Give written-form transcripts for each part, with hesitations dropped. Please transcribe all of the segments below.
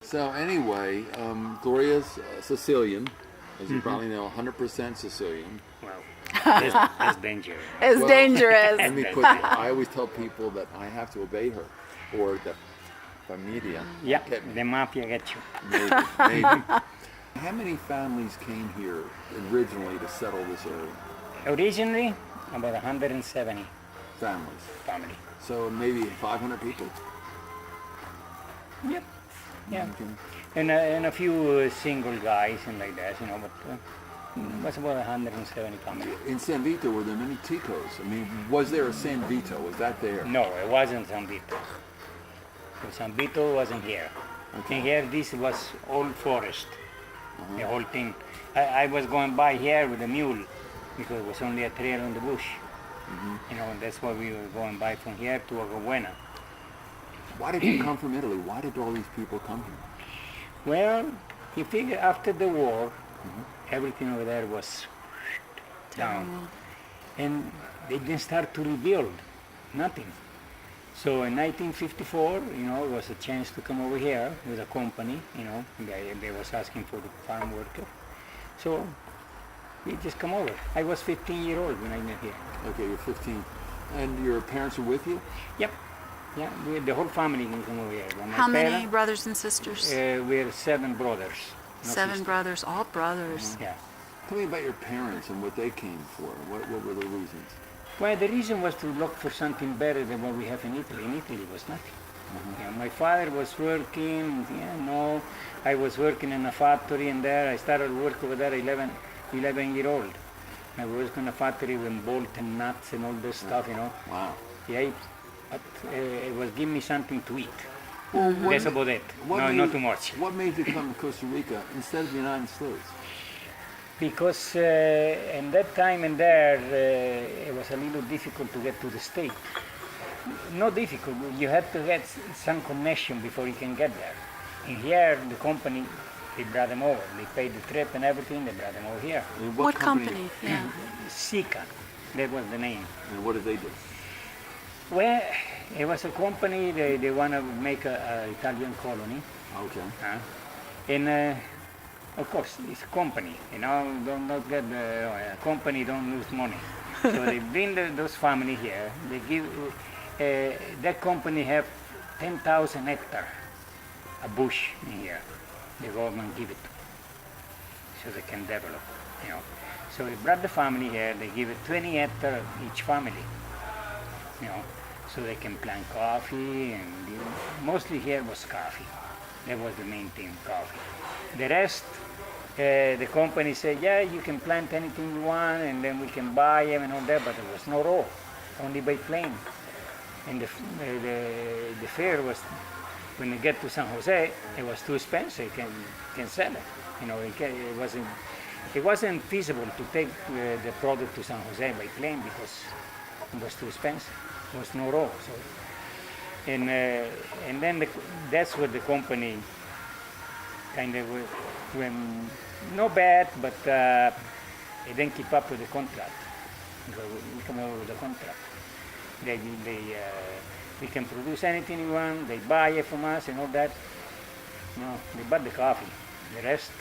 So anyway, Gloria's Sicilian, as you probably know, 100% Sicilian. Well, that's dangerous. It's dangerous. Let me put it, I always tell people that I have to obey her, or the familia Yeah, get me. the mafia gets you. Maybe, maybe. How many families came here originally to settle this area? Originally, about 170 Families. family. So maybe 500 people? Yep. Yeah. Okay. And a few single guys and like that, but it was about 170 family. In San Vito, were there many Ticos? I mean, was there a San Vito? Was that there? No, it wasn't San Vito. San Vito wasn't here. Okay. And here, this was all forest, the whole thing. I was going by here with a mule because it was only a trail in the bush. And that's why we were going by from here to Aguabuena. Why did you come from Italy? Why did all these people come here? Well, you figure after the war, everything over there was down. And they didn't start to rebuild, nothing. So in 1954, it was a chance to come over here with a company, they was asking for the farm worker. So we just come over. I was 15 years old when I met here. Okay, you're 15. And your parents were with you? Yep. Yeah, the whole family can come over here. My How many parents, brothers and sisters? we're 7 brothers. no 7 sisters. brothers, all brothers. Yeah. Tell me about your parents and what they came for. What were the reasons? Well, the reason was to look for something better than what we have in Italy. In Italy was nothing. My father was working, I was working in a factory and there. I started work over there 11 year old. I worked in a factory with bolt and nuts and all this stuff, Wow. Yeah, but it was giving me something to eat. Well, That's about it. No, not too much. What made you come to Costa Rica instead of the United States? Because in that time and there, it was a little difficult to get to the state. Not difficult, you had to get some connection before you can get there. And here, the company, they brought them over. They paid the trip and everything, they brought them over here. And What company? Yeah. Sika, that was the name. And what did they do? Well, it was a company, they want to make an Italian colony. Okay. And of course, it's a company, don't not get a company don't lose money. So they bring those family here. They give that company have 10,000 hectares, a bush in here. The government give it, so they can develop. So they brought the family here. They give it 20 hectares each family. So they can plant coffee and mostly here was coffee. That was the main thing, coffee. The rest, the company said, yeah, you can plant anything you want, and then we can buy them and all that, but there was no raw, only by plane. And the fare was, when you get to San Jose, it was too expensive. You can sell it. It wasn't feasible to take the product to San Jose by plane because it was too expensive. There was no raw. So, and then that's what the company kind of went, not bad, but it didn't keep up with the contract. Because we come over with the contract. We can produce anything we want, they buy it from us and all that. They bought the coffee. The rest,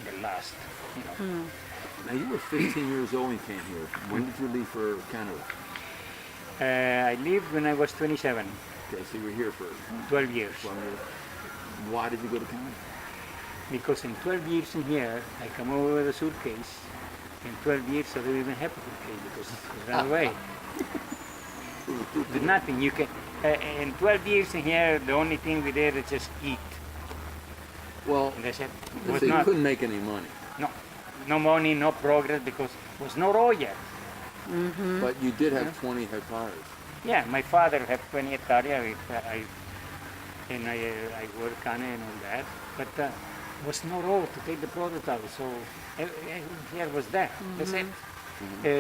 they lost. Now you were 15 years old when you came here. When did you leave for Canada? I lived when I was 27, Okay, so you were here for 12 years. 12 years. Why did you go to Canada? Because in 12 years in here, I come over with a suitcase. In 12 years, I don't even have a suitcase because it ran away. There's nothing. You can. In 12 years in here, the only thing we did is just eat. Well, And that's it. It so was you not, couldn't make any money, no money, no progress because it was no raw yet. but you did have 20 hectares. Yeah, my father had 20 hectares. I work on it and all that, but was no road to take the product out. So here was there. That's it.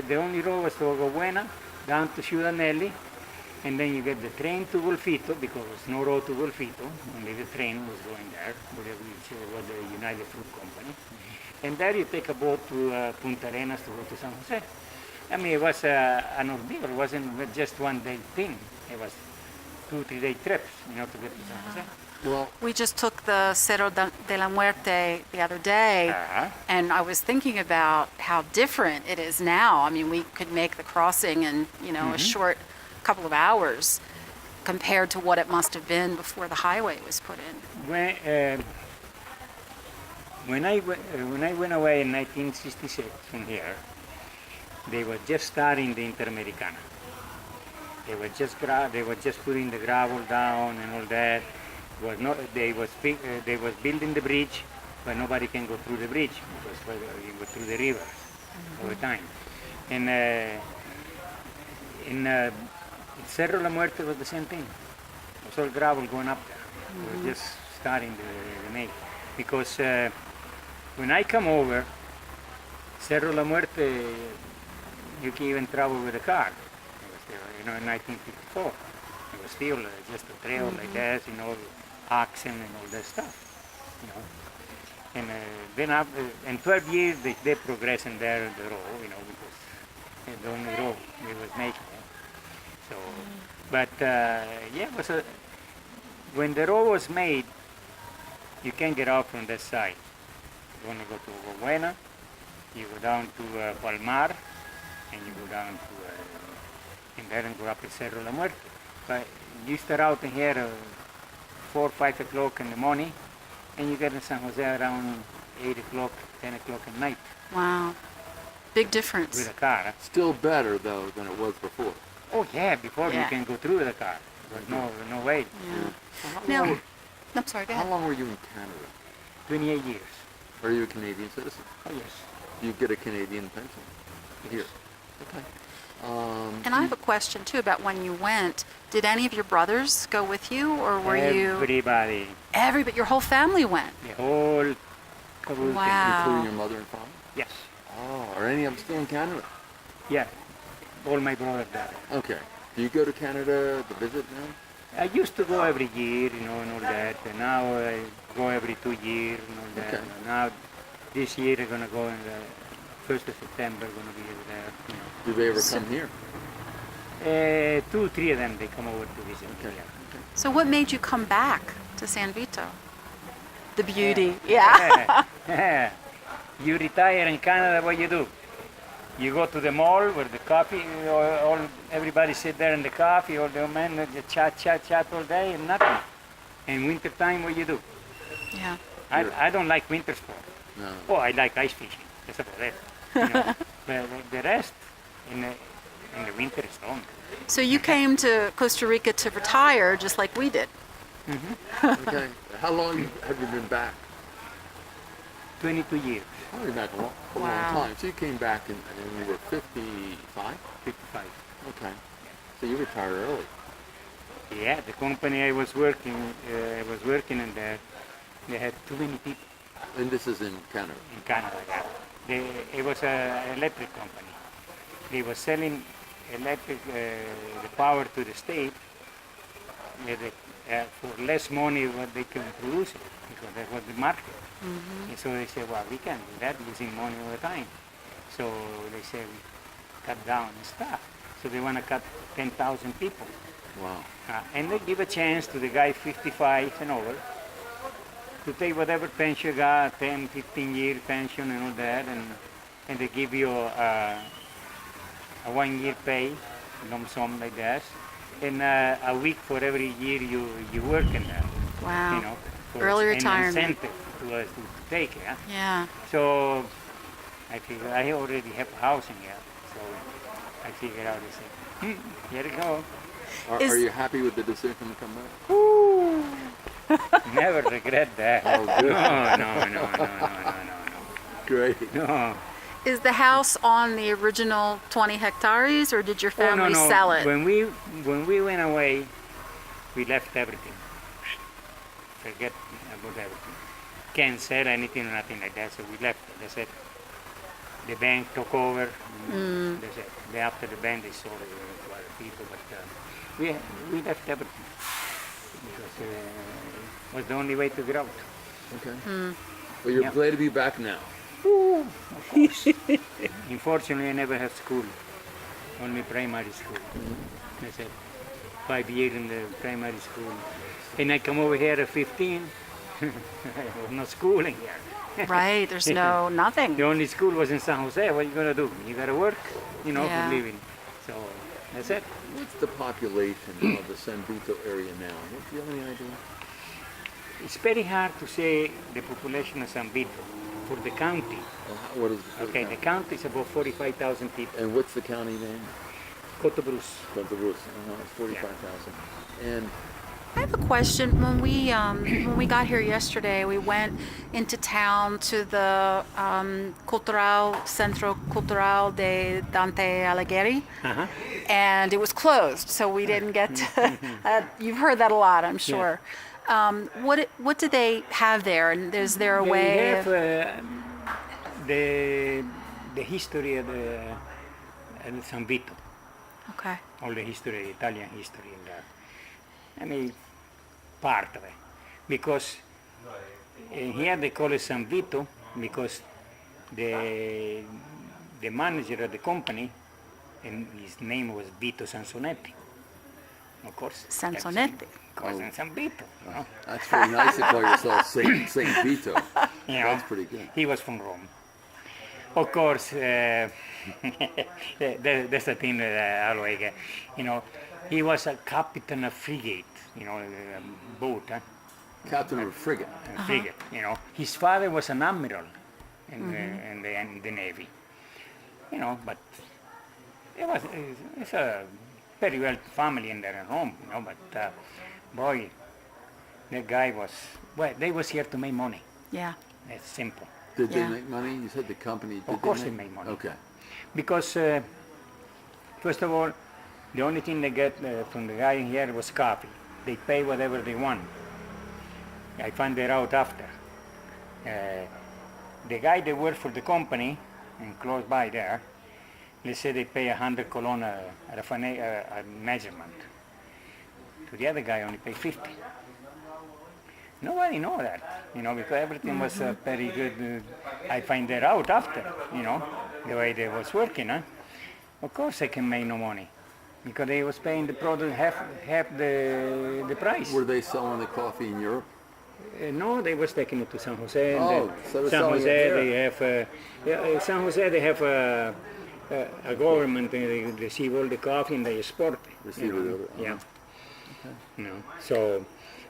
The only road was to Aguabuena, down to Ciudanelli, and then you get the train to Golfito because there was no road to Golfito. Only the train was going there, which was the United Fruit Company. And there you take a boat to Punta Arenas to go to San Jose. I mean, it was an ordeal. It wasn't just one day thing. It was 2-3 day trips, to get to San Jose. Well, We just took the Cerro de la Muerte the other day, Uh-huh. and I was thinking about how different it is now. I mean, we could make the crossing in, a short couple of hours compared to what it must have been before the highway was put in. When I went away in 1966 from here, they were just starting the Interamericana. They were just putting the gravel down and all that. They was building the bridge, but nobody can go through the bridge because you go through the rivers all the time. And in Cerro La Muerte was the same thing. It was all gravel going up there. They were just starting the make. Because when I come over, Cerro La Muerte, you can even travel with a car. It was there, in 1954. It was still just a trail like that, oxen and all that stuff, And then after, in 12 years, they progressed in there the road, because it's the only road they was making. So, but it was when the road was made, you can't get out from that side. You want to go to Buena, you go down to Palmar, and you go down to, and then go up to Cerro La Muerte. But you start out in here 4 or 5 o'clock in the morning, and you get in San Jose around 8 o'clock, 10 o'clock at night Wow. Big difference. with a car. Huh? still better though than it was before. Oh yeah, before you Yeah. can go through with a car. There's no way. Yeah. So how, Now, long, I'm sorry, go how ahead. long were you in Canada? 28 years. Are you a Canadian citizen? Oh yes. Do you get a Canadian pension here? Okay. And I have a question too about when you went. Did any of your brothers go with you, or were you? Everybody, Everybody, your whole family went. the whole caboodle. Wow. Including your mother and father? Yes. Oh, are any of them still in Canada? Yeah. All my brothers there. Okay. Do you go to Canada to visit now? I used to go every year, and all that. And now I go every 2 years and all that. Okay. And now this year I'm gonna go in the 1st of September. Gonna be there. Do they ever come here? 2 or 3 of them they come over to visit. Okay. Yeah. So what made you come back to San Vito? The beauty. Yeah. Yeah. You retire in Canada, what you do? You go to the mall where the coffee, everybody sit there in the coffee, all the men just chat all day and nothing. In winter time, what you do? Yeah. I don't like winter sport. No. Oh, I like ice fishing. That's about it. But the rest in the winter is home. So you came to Costa Rica to retire just like we did. Okay. How long have you been back? 22 years, Oh, you're back a long Wow. time. So you came back and you were 55? 55. Okay. So you retired early. Yeah, the company I was working in there, they had too many people. And this is in Canada. In Canada, yeah. It was an electric company. They were selling the power to the state for less money what they can produce it, because that was the market. And so they said, well, we can't do that using money all the time. So they said, we cut down and stuff. So they want to cut 10,000 people. Wow. And they give a chance to the guy 55 and over to take whatever pension you got, 10, 15 year pension and all that, and they give you a 1 year pay, lump sum like that, and a week for every year you work in there. Wow. You know, for Early an retirement. incentive to take it. Yeah. So I figured I already have a house in here, so I figured out, I said, here we go. Is- Are you happy with the decision to come back? Never regret that. Oh, good. No. Great. No. Is the house on the original 20 hectares, or did your Oh, family sell it? When we went away, we left everything. Forget about everything. Can't sell anything or nothing like that, so we left it. That's it. The bank took over. That's it. After the bank, they sold it to other people, but we left everything because it was the only way to get out. Okay. Well, you're Yeah. glad to be back now. Of course. Unfortunately, I never had school. Only primary school. That's it. 5 years in the primary school. And I come over here at 15. There was no schooling here. Right, there's nothing. The only school was in San Jose. What are you going to do? You got to work, Yeah. for living. So that's it. What's the population of the San Vito area now? Do you have any idea? It's very hard to say the population of San Vito for the county. What is the Okay, the county is about 45,000 people. And what's the county name? Costa Rica. Santa Rosa. It's 45,000. And I have a question. When we got here yesterday, we went into town to the Centro Cultural de Dante Alighieri, Uh-huh. and it was closed, so we didn't get to. You've heard that a lot, I'm sure. What do they have there, and is there a They way? have the history of the San Vito, Okay. all the history, Italian history in there. I mean, part of it. Because here they call it San Vito because the manager of the company, and his name was Vito Sansonetti. Of course. Sansonetti. Because in San Vito, that's pretty nice to call yourself Saint Vito. You know, That's pretty good. he was from Rome. Of course, that's the thing that I like. He was a captain of frigate, boat, Captain of a frigate. frigate. His father was an admiral in the navy. But it's a very well family in there in Rome. But boy, that guy they was here to make money. Yeah. It's simple. Did Yeah. they make money? You said the company. Of course they make money. Okay. Because first of all, the only thing they get from the guy here was coffee. They pay whatever they want. I found that out after. The guy that works for the company, and close by there, let's say they pay 100 colonna a measurement. To the other guy only pay 50. Nobody know that, because everything was very good. I find that out after, the way they was working. Of course they can make no money, because they was paying the product half the price. Were they selling the coffee in Europe? No, they was taking it to San Jose. And Oh, so they're San selling it Jose, here. they have San Jose. They have a government. And they receive all the coffee and they export it. Receive it over- Yeah. So,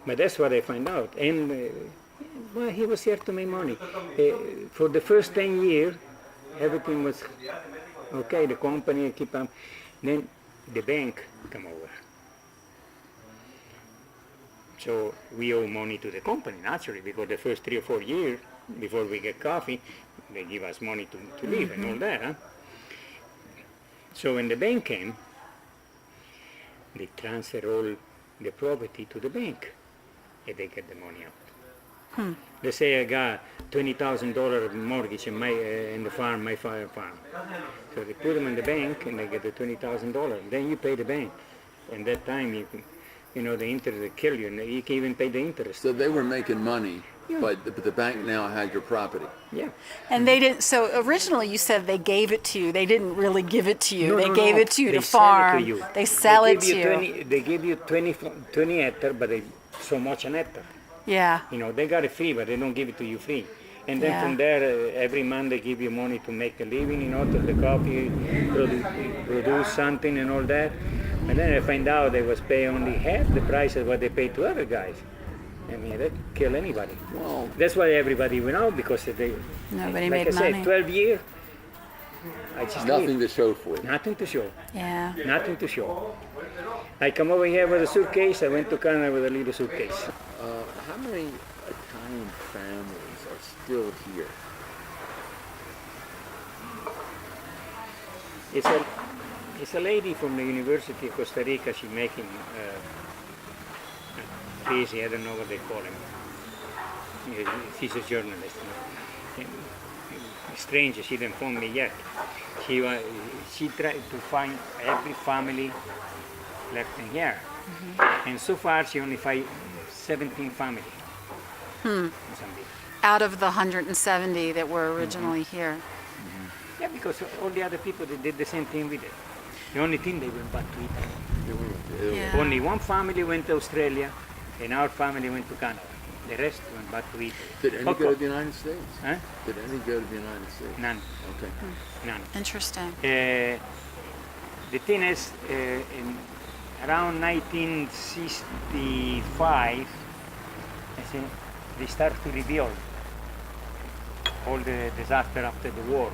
but that's what I find out. And well, he was here to make money. For the first 10 years, everything was okay. The company keep on. Then the bank come over. So we owe money to the company, naturally, because the first 3 or 4 years, before we get coffee, they give us money to live and all that. Huh? So when the bank came, they transfer all the property to the bank, and they get the money out. They say I got $20,000 mortgage in the farm, my farm. So they put them in the bank, and they get the $20,000. Then you pay the bank. And that time, the interest will kill you, and you can even pay the interest. So they were making money, Yeah. but the bank now had your property. Yeah. And they didn't. So originally, you said they gave it to you. They didn't really give it to you. They gave it to you They to sell it farm. to you. They sell They it give to you. They give you 20 hectares, but they so much an hectare. Yeah. They got it free, but they don't give it to you free. And then Yeah. from there, every month they give you money to make a living, to the coffee, produce something and all that. And then I find out they was paying only half the price of what they pay to other guys. I mean, they kill anybody. Well, That's why everybody went out, because they, Nobody like made I said, money. 12 years, I just nothing leave. to show for it. Nothing to show. Yeah. Nothing to show. I come over here with a suitcase. I went to Canada with a little suitcase. How many Italian families are still here? It's a lady from the University of Costa Rica. She's making busy. I don't know what they call him. She's a journalist. Stranger. She didn't phone me yet. She tried to find every family left in here, and so far she only found 17 families. In Zambia. Out of the 170 that were originally here. Yeah, because all the other people they did the same thing with it. The only thing they went back to Italy. They went to Italy. Yeah. Only one family went to Australia, and our family went to Canada. The rest went back to Italy. Did any go to the United States? Huh? Did any go to the United States? None. Okay. None. Interesting. The thing is, in around 1965, I think they start to rebuild all the disaster after the war.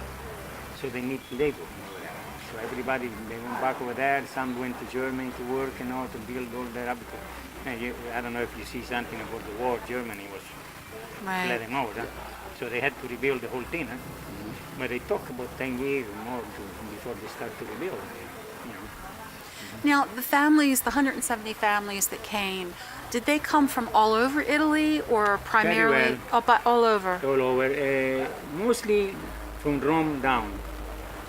So they need labor over there. So everybody, they went back over there. Some went to Germany to work and all to build all the habitat. I don't know if you see something about the war. Germany was Right. let them out. Huh? So they had to rebuild the whole thing. Huh? But they talk about 10 years or more before they start to rebuild. You know. Now, the families, the 170 families that came, did they come from all over Italy or primarily all over? All over, mostly from Rome down,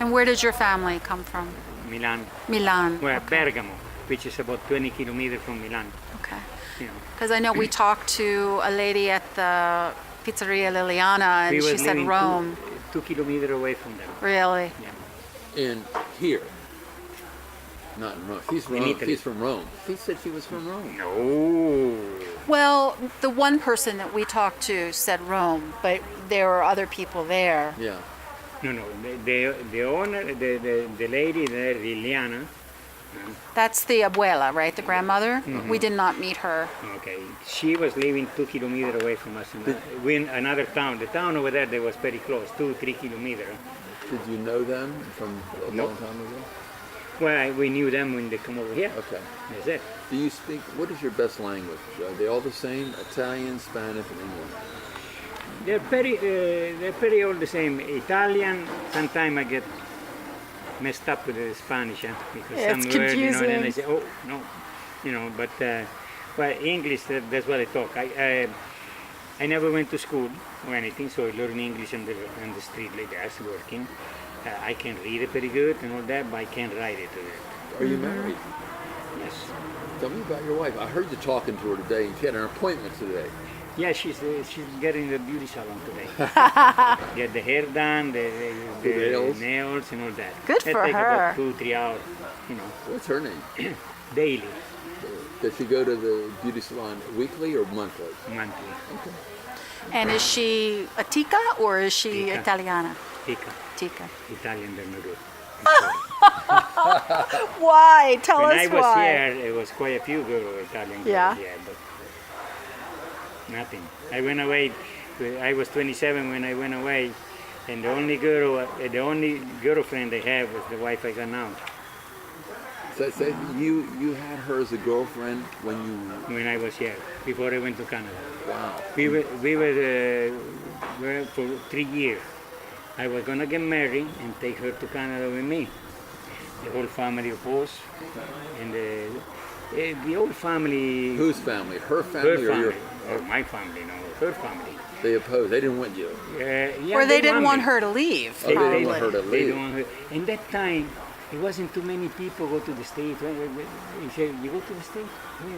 And where did your family come from? Milan, Milan. well, Okay. Bergamo, which is about 20 kilometers from Milan. Okay. You know. Because I know we talked to a lady at the Pizzeria Liliana, and We she was said living Rome. 2 kilometers away from them. Really? Yeah. And here. Not in Rome. She's In Rome. Italy. She's from Rome. She said she was from Rome. No. Well, the one person that we talked to said Rome, but there were other people there. Yeah. No. The owner, the lady there, Liliana. That's the abuela, right? The grandmother? Mm-hmm. We did not meet her. Okay, she was living 2 kilometers away from us in another town. The town over there, that was very close, 2-3 kilometers. Did you know them from a Nope. long time ago? Well, we knew them when they come over here. Okay. That's it. Do you speak, what is your best language? Are they all the same? Italian, Spanish, and English? They're pretty all the same. Italian, sometimes I get messed up with the Spanish, because Yeah, some it's word, you know, and then I confusing. say, oh, no, you know, but English, that's what I talk. I never went to school or anything, so I learned English on the street like that, working. I can read it pretty good and all that, but I can't write it. Are you married? Yes. Tell me about your wife. I heard you talking to her today, and she had an appointment today. Yeah, she's getting the beauty salon today. Get the hair done, the nails and all that. Good That for take her. about 2-3 hours, you know, What's her name? daily, Does she go to the beauty salon weekly or monthly? monthly. And is she a Tica or is she Tica. Italiana? Tica, Tica. Italian Bernardo. Why? Tell When us I was why. here, there was quite a few girls, Italian girls, Yeah? but nothing. I went away, I was 27 when I went away, and the only girlfriend I have was the wife I got now. So you had her as a girlfriend when I was here, before I went to Canada. wow. We were for 3 years. I was gonna get married and take her to Canada with me. The whole family opposed, and the whole family. Whose family? Her Her family or your? family. Oh, my family, no, her family. They opposed. They didn't want you. Yeah, Or they didn't want me. her to leave, Oh, they didn't probably. want her to They leave. didn't want her. In that time, it wasn't too many people go to the States. He said, you go to the States? Yeah.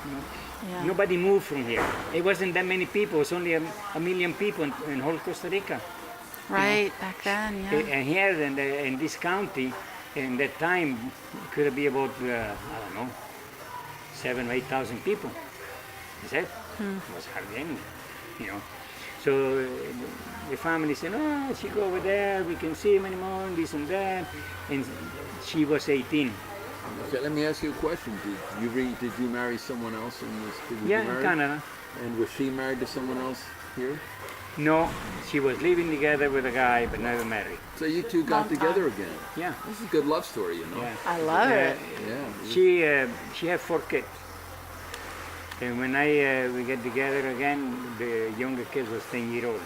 You know, Yeah. nobody moved from here. It wasn't that many people. It was only a million people in whole Costa Rica. Right, back then, yeah. And here in this county, in that time, it could be about, I don't know, 7,000 or 8,000 people. That's it. It was hardly any, you know. So the family said, oh, she go over there, we can see him anymore, and this and that. And she was 18. Okay, let me ask you a question. Did you marry someone else in this? Did you Yeah, get in married? Canada. And was she married to someone else here? No, she was living together with a guy, but never married. So you two got Long time. together again. Yeah. This is a good love story, you know. Yeah. I love it. Yeah. She had 4 kids. And when we get together again, the younger kid was 10 years old.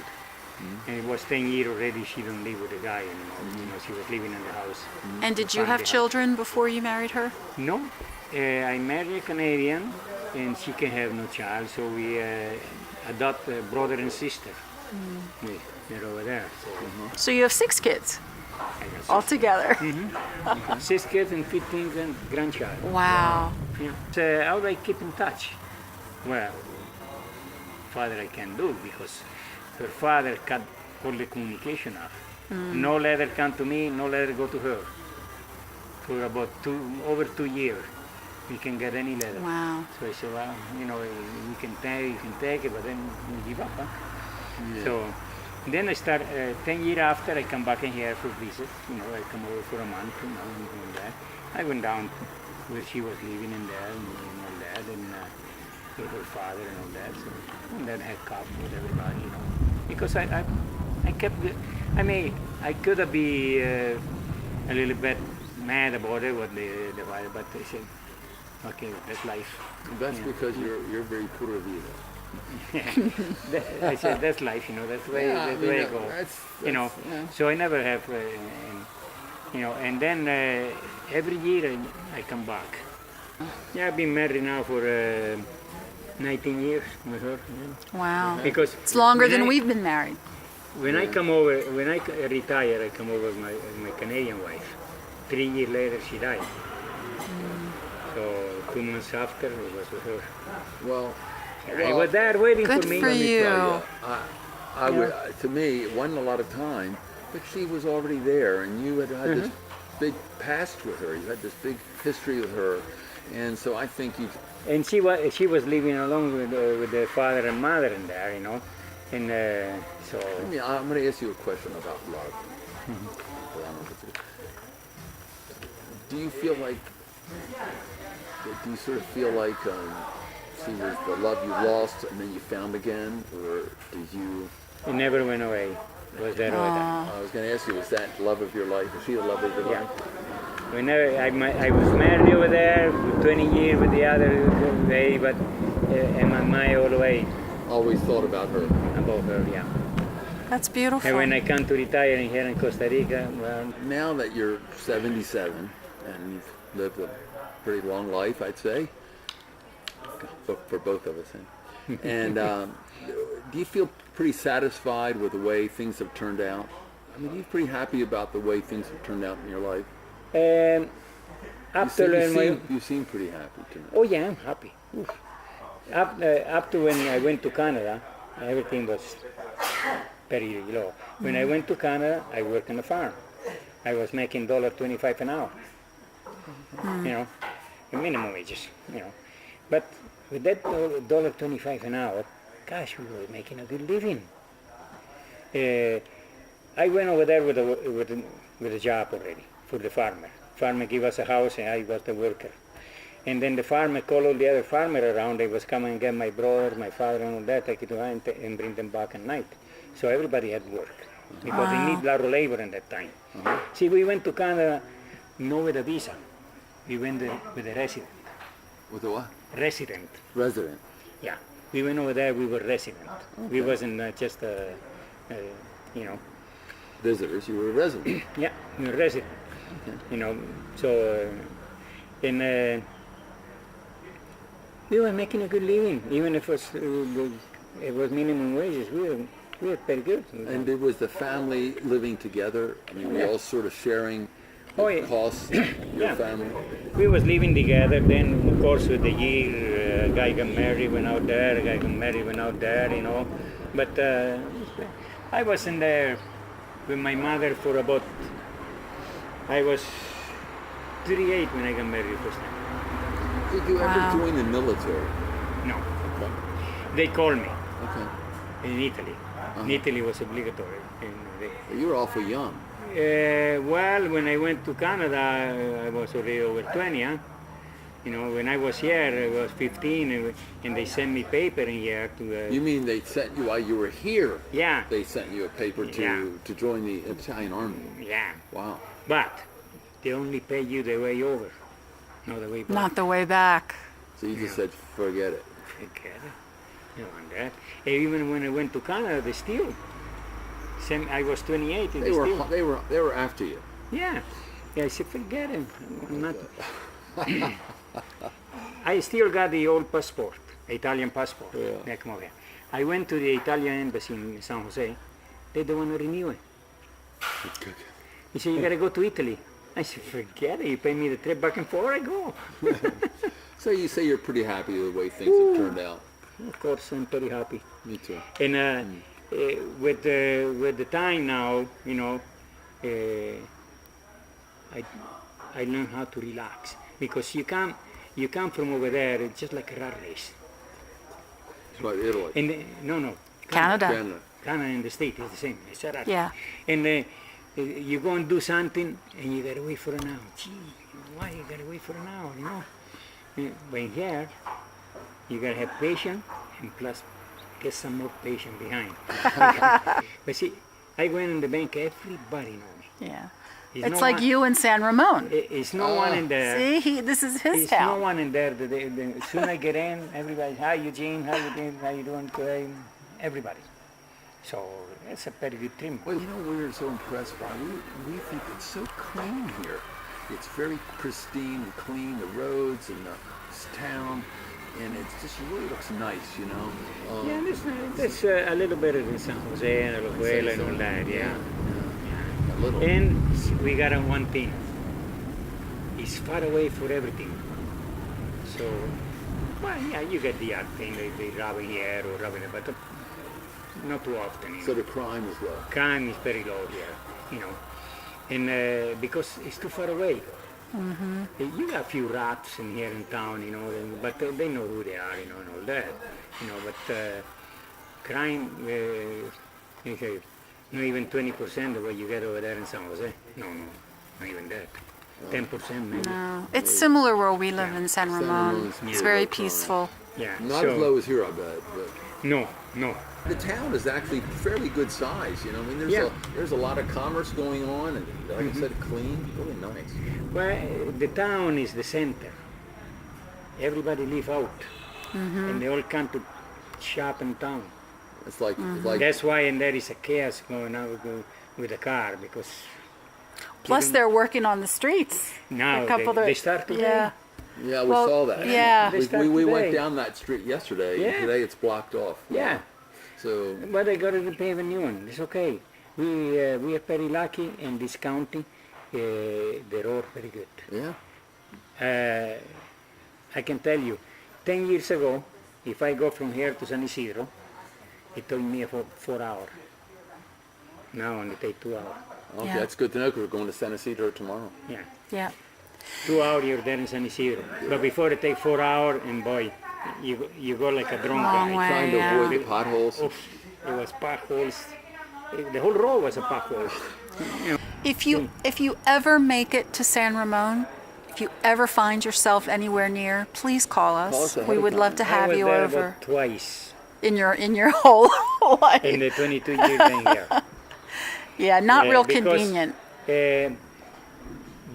And it was 10 years already, she don't live with the guy anymore. You know, she was living in the house. And did you have Family children before you married her? No, I married a Canadian, and she can have no child, so we adopt a brother and sister. They're over there. So So you have 6 kids I got altogether. 6 kids and 15 grandchild. Wow. Yeah. So how do I keep in touch? Well, father I can't do because her father cut all the communication off. No letter come to me, no letter go to her for about over 2 years. We can get any letter. Wow. So I said, well, you know, you can take it, but then you give up, huh? Yeah. So then I start, 10 years after, I come back in here for visit. You know, I come over for a month, you know, and all that. I went down where she was living in there and all that, and with her father and all that. So, and then I had coffee with everybody, you know. Because I kept, I mean, I could have been a little bit mad about it, what the father, but I said, okay, that's life. That's Yeah. because you're very pura vida. I said, that's life, you know, that's the way, Yeah, that's the way it goes. You know, yeah. so I never have, you know, and then every year I come back. Yeah, I've been married now for 19 years with her. Yeah. Wow. Because It's longer when than I- we've been married. When I come over, when I retire, I come over with my Canadian wife. 3 years later, she died. So 2 months after, I was with her. Well, I was there waiting Good for me. for let me you. tell you, I would, to me, it wasn't a lot of time, but she was already there, and you had had this big past with her. You had this big history with her, and so I think you. And she was living along with the father and mother in there, you know, and so. I mean, I'm going to ask you a question about love. Do you feel like? Do you sort of feel like she was the love you lost and then you found again, or did you? It never went away. It was there all the time. I was going to ask you, was that love of your life? Was she the love of your Yeah. life? Whenever I was married over there for 20 years with the other way, but in my mind all the way Always thought about her. about her, yeah. That's beautiful. And when I come to retire in here in Costa Rica, well, Now that you're 77 and you've lived a pretty long life, I'd say, for both of us. And do you feel pretty satisfied with the way things have turned out? I mean, are you pretty happy about the way things have turned out in your life? after You seem pretty happy to me. oh yeah, I'm happy. Oof. Up to when I went to Canada, everything was very low. When I went to Canada, I worked on a farm. I was making $1.25 an hour. You know, minimum wages. You know, but with that $1.25 an hour, gosh, we were making a good living. I went over there with a job already for the farmer. Farmer gave us a house and I was the worker. And then the farmer called all the other farmers around. They was coming and get my brother, my father and all that, take it to hand and bring them back at night. So everybody had work because they need a lot of labor in that time. See, we went to Canada not with a visa. We went with a resident. With a what? Resident. Resident. Yeah, we went over there. We were resident. We wasn't just you know. Visitors, you were a resident. Yeah, we were resident. You know, so and we were making a good living, even if it was minimum wages. We were pretty good. And it was the family living together. I mean, we all sort of sharing the Oh, yeah. costs. Your Yeah. family. We was living together. Then, of course, with the year, a guy got married, went out there. A guy got married, went out there. You know, but I was in there with my mother for about. I was 38 when I got married first time. Did you ever Wow. join the military? No, Okay. they called me Okay. in Italy. In Italy was obligatory. You were awful young. Well, when I went to Canada, I was already over 20. Huh? You know, when I was here, I was 15, and they sent me paper in here to. You mean they sent you while you were here? Yeah, They sent you a paper to Yeah. join the Italian army. yeah. Wow. But they only pay you the way over, not the way back. Not the way back. So you just said, forget it. Forget it. You want that? And even when I went to Canada, they still. I was 28, and They were still. they were after you. Yeah. I said, forget it. I'm not. I still got the old passport, Italian passport. Yeah. Back over here. I went to the Italian embassy in San Jose. They don't want to renew it. He said, you got to go to Italy. I said, forget it. You pay me the trip back and forth, I go. So you say you're pretty happy with the way things have turned out. Of course, I'm very happy. Me too. And with the time now, you know, I learned how to relax because you can't. you come from over there, it's just like a rat race. It's like Italy. And no, Canada. Canada. Canada and the state is the same. It's a rat. Yeah. And you go and do something, and you gotta wait for an hour. Gee, why you gotta wait for an hour? You know. When here, you gotta have patience, and plus get some more patience behind. But see, I went in the bank. Everybody know me. Yeah. There's It's no like one- you in San Ramon. It's no one in there. See, this is his There's no town. one in there. As soon as I get in, everybody, hi Eugene, how you doing? How you doing today? Everybody. So it's a very good team. Well, you know what we're so impressed by? We think it's so clean here. It's very pristine and clean, the roads and this town, and it just really looks nice, you know. Yeah, this a little better than San Jose and La Juela and all that, yeah. A little. And we got on one thing. It's far away for everything. So, well, yeah, you get the odd thing, they robbing here or robbing there, but not too often. So the crime is low. Crime is very low here, you know. And because it's too far away. You got a few rats in here in town, you know, but they know who they are, you know, and all that, you know. But crime, you say, not even 20% of what you get over there in San Jose. No, not even that. 10% maybe. No, it's similar where we live in San Ramon. Ramon's It's more very low crime. peaceful. Yeah. Not so, as low as here, I bet. But No. the town is actually fairly good size, you know. I mean, Yeah. there's a lot of commerce going on, and like I said, clean, really nice. Well, the town is the center. Everybody live out, and they all come to shop in town. It's like like That's why, and there is a chaos going on with the car because Plus, they're working on the streets. now A couple they of- start today. Yeah. yeah, we Well, saw that. yeah. They start We went today. down that street yesterday. And Yeah. today it's blocked off. Yeah. So But they got to pave a new one. It's okay. We are very lucky in this county. The road very good. yeah. I can tell you, 10 years ago, if I go from here to San Isidro, it took me for 4 hours. Now only take 2 hours. Okay, Yeah. that's good to know because we're going to San Isidro tomorrow. Yeah, Yeah. 2 hours you're there in San Isidro. But before it take 4 hours, and boy, you go like a drunk Long guy. way. Trying to Yeah. avoid the potholes. Oof, it was potholes. The whole road was a pothole. If you ever make it to San Ramon, if you ever find yourself anywhere near, please call us. Call us ahead We of would time. love to I have was you there over about twice in your whole life. in the 22 years I'm here. Yeah, not Yeah, real because, convenient.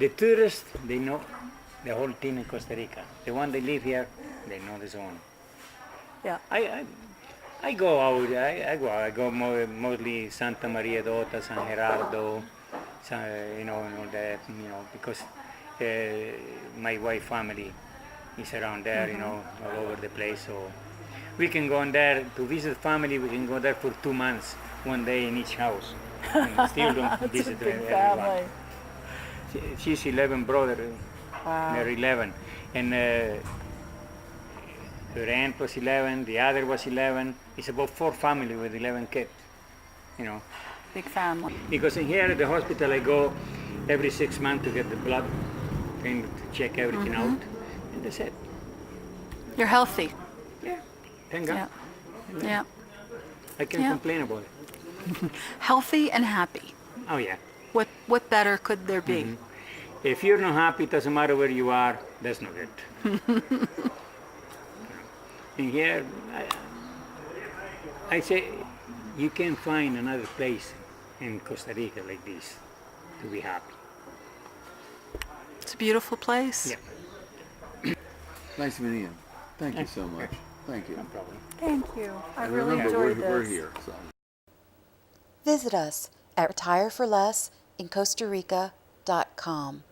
The tourists, they know the whole thing in Costa Rica. The one they live here, they know the zone. Yeah. I go out. I go mostly Santa Maria d'Ota, San Gerardo, you know, and all that. You know, because my wife family is around there. You know, all over the place. So we can go in there to visit family. We can go there for 2 months, 1 day in each house, and still don't visit everyone. She's 11 brother. They're 11, and her aunt was 11. The other was 11. It's about 4 families with 11 kids. You know, Big family. because in here at the hospital I go every 6 months to get the blood and to check everything out, and that's it. You're healthy. Yeah, thank God. Yeah. Yeah. I can't Yeah. complain about it. Healthy and happy. Oh yeah. What better could there be? If you're not happy, it doesn't matter where you are. That's not good. In here, I say you can't find another place in Costa Rica like this to be happy. It's a beautiful place. Yeah. Nice meeting you. Thank you so much. Thank you. No problem. Thank you. I And really remember, enjoyed we're this. here. So. Visit us at retireforlessinCostaRica.com.